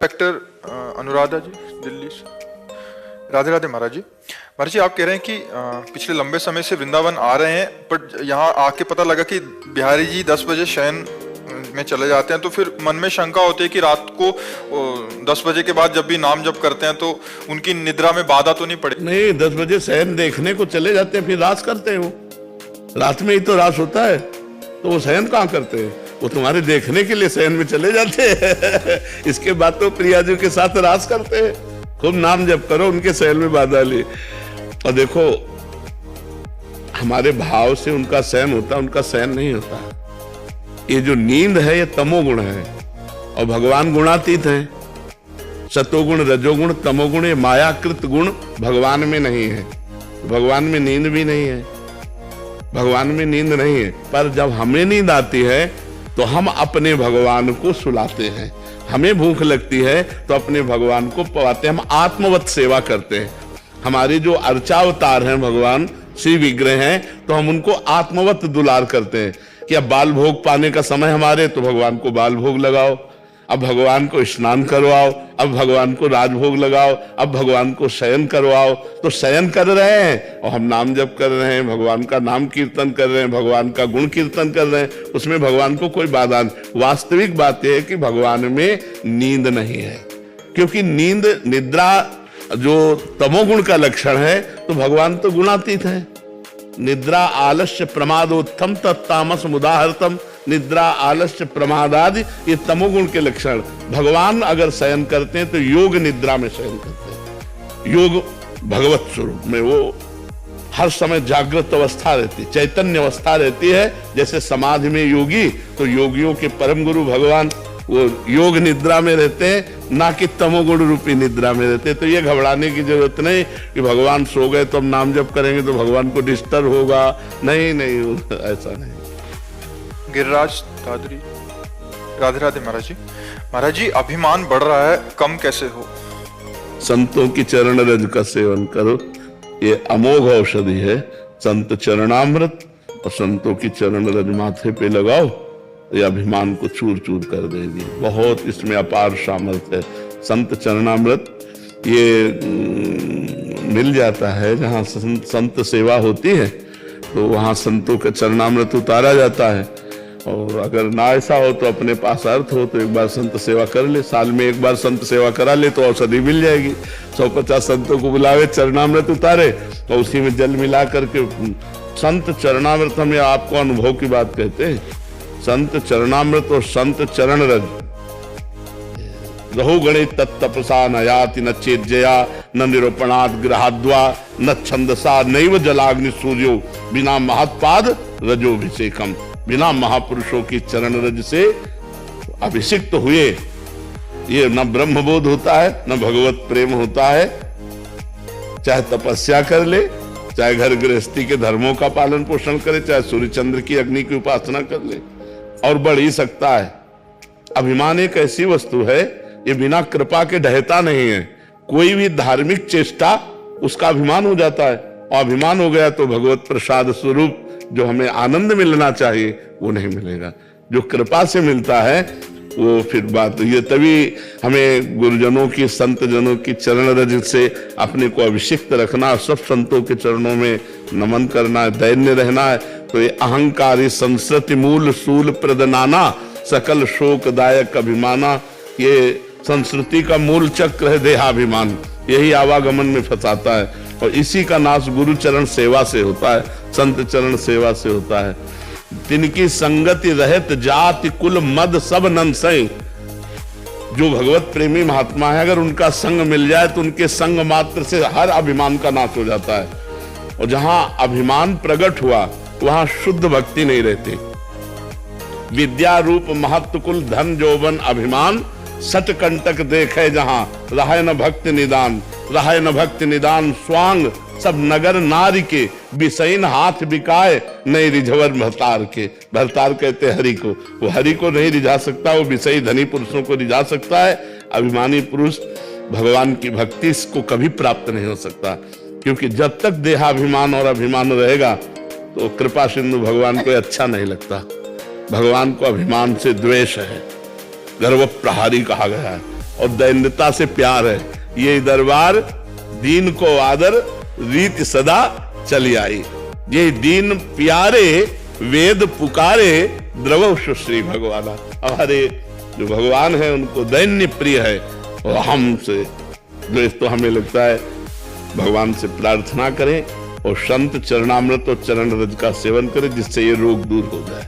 Inspector Anuradha जी दिल्ली से। राधे राधे महाराज जी। महाराज जी, आप कह रहे हैं कि पिछले लंबे समय से वृंदावन आ रहे हैं, बट यहाँ आके पता लगा कि बिहारी जी 10 बजे शयन में चले जाते हैं, तो फिर मन में शंका होती है कि रात को 10 बजे के बाद जब भी नाम जप करते हैं तो उनकी निद्रा में बाधा तो नहीं पड़े? नहीं, 10 बजे शयन देखने को चले जाते हैं, फिर रास करते हैं। वो रात में ही तो रास होता है, तो वो शयन कहाँ करते हैं? वो तुम्हारे देखने के लिए शयन में चले जाते हैं। इसके बाद तो प्रिया जी के साथ रास करते हैं। खूब नाम जप करो, उनके शयन में बाधा ली। और देखो, हमारे भाव से उनका शयन होता, उनका शयन नहीं होता। ये जो नींद है ये तमोगुण है, और भगवान गुणातीत है। सतोगुण, रजोगुण, तमोगुण, ये मायाकृत गुण भगवान में नहीं है। भगवान में नींद भी नहीं है, भगवान में नींद नहीं है। पर जब हमें नींद आती है तो हम अपने भगवान को सुलाते हैं। हमें भूख लगती है तो अपने भगवान को पवाते हैं। हम आत्मवत सेवा करते हैं। हमारे जो अर्चावतार हैं भगवान, श्री विग्रह हैं, तो हम उनको आत्मवत दुलार करते हैं कि अब बाल भोग पाने का समय हमारे, तो भगवान को बाल भोग लगाओ, अब भगवान को स्नान करवाओ, अब भगवान को राजभोग लगाओ, अब भगवान को शयन करवाओ। तो शयन कर रहे हैं और हम नाम जप कर रहे हैं, भगवान का नाम कीर्तन कर रहे हैं, भगवान का गुण कीर्तन कर रहे हैं, उसमें भगवान को कोई बाधा नहीं। वास्तविक बात यह है कि भगवान में नींद नहीं है, क्योंकि नींद, निद्रा जो तमोगुण का लक्षण है, तो भगवान तो गुणातीत है। निद्रा आलस्य प्रमादोत्थम तत्तामस मुदाहरतम। निद्रा आलस्य प्रमादादि ये तमोगुण के लक्षण। भगवान अगर शयन करते हैं तो योग निद्रा में शयन करते हैं। योग भगवत स्वरूप में वो हर समय जागृत अवस्था रहती, चैतन्य अवस्था रहती है। जैसे समाधि में योगी, तो योगियों के परम गुरु भगवान वो योग निद्रा में रहते हैं, ना कि तमोगुण रूपी निद्रा में रहते हैं। तो ये घबराने की जरूरत नहीं कि भगवान सो गए तो हम नाम जप करेंगे तो भगवान को डिस्टर्ब होगा। नहीं नहीं, ऐसा नहीं। गिरिराज दादरी। राधे राधे महाराज जी। महाराज जी, अभिमान बढ़ रहा है, कम कैसे हो? संतों की चरण रज का सेवन करो, ये अमोघ औषधि है। संत चरणामृत और संतों की चरण रज माथे पे लगाओ, ये अभिमान को चूर चूर कर देगी। बहुत इसमें अपार सामर्थ्य है। संत चरणामृत ये मिल जाता है जहाँ संत सेवा होती है, तो वहाँ संतों का चरणामृत उतारा जाता है। और अगर ना ऐसा हो तो अपने पास अर्थ हो तो एक बार संत सेवा कर ले, साल में एक बार संत सेवा करा ले तो औषधि मिल जाएगी। 150 संतों को बुलावे, चरणामृत उतारे और उसी में जल मिला करके संत चरणामृत, हम आपको अनुभव की बात कहते हैं। संत चरणामृत और संत चरण रज रहो गणे तत्तपसा न याति न चेज्जया न निरूपणात् ग्रहाद्वा न छंदसा नैव जलाग्नि सूर्यो बिना महत्पाद रजोभिषेकम। बिना महापुरुषों की चरण रज से अभिषिक्त हुए ये न ब्रह्मबोध होता है, न भगवत प्रेम होता है। चाहे तपस्या कर ले, चाहे घर गृहस्थी के धर्मों का पालन पोषण करे, चाहे सूर्य चंद्र की अग्नि की उपासना कर ले, और बढ़ ही सकता है। अभिमान एक ऐसी वस्तु है, ये बिना कृपा के ढहता नहीं है। कोई भी धार्मिक चेष्टा उसका अभिमान हो जाता है, और अभिमान हो गया तो भगवत प्रसाद स्वरूप जो हमें आनंद मिलना चाहिए वो नहीं मिलेगा। जो कृपा से मिलता है वो फिर बात ये, तभी हमें गुरुजनों की, संत जनों की चरण रज से अपने को अभिषिक्त रखना, सब संतों के चरणों में नमन करना है, दैन्य रहना है। तो ये अहंकारी संस्कृति मूल सूल प्रदनाना सकल शोकदायक अभिमाना, ये संस्कृति का मूल चक्र है देहाभिमान। यही आवागमन में फंसाता है, और इसी का नाश गुरु चरण सेवा से होता है, संत चरण सेवा से होता है। तिनकी संगति रहत जाति कुल मद सब नंसई। जो भगवत प्रेमी महात्मा है, अगर उनका संग मिल जाए तो उनके संग मात्र से हर अभिमान का नाश हो जाता है। और जहां अभिमान प्रकट हुआ वहां शुद्ध भक्ति नहीं रहती। विद्या रूप महत्व कुल धन जौवन अभिमान सट कंटक देखे जहां रहे न भक्त निदान। रहे न भक्त निदान स्वांग सब नगर नारी के बिसैन हाथ बिकाए नहीं रिझवर भरतार के। भरतार कहते हरि को, वो हरि को नहीं रिझा सकता, वो विषयी धनी पुरुषों को रिझा सकता है। अभिमानी पुरुष भगवान की भक्ति को कभी प्राप्त नहीं हो सकता, क्योंकि जब तक देहाभिमान और अभिमान रहेगा तो कृपा सिंधु भगवान को अच्छा नहीं लगता। भगवान को अभिमान से द्वेष है, गर्व प्रहारी कहा गया है। और दैन्यता से प्यार है। ये दरबार दीन को आदर रीत सदा चली आई। ये दीन प्यारे वेद पुकारे द्रवो सुश्री भगवाना। हमारे जो भगवान है उनको दैन्य प्रिय है। और हमसे तो हमें लगता है भगवान से प्रार्थना करें और संत चरणामृत और चरण रज का सेवन करें, जिससे ये रोग दूर हो जाए।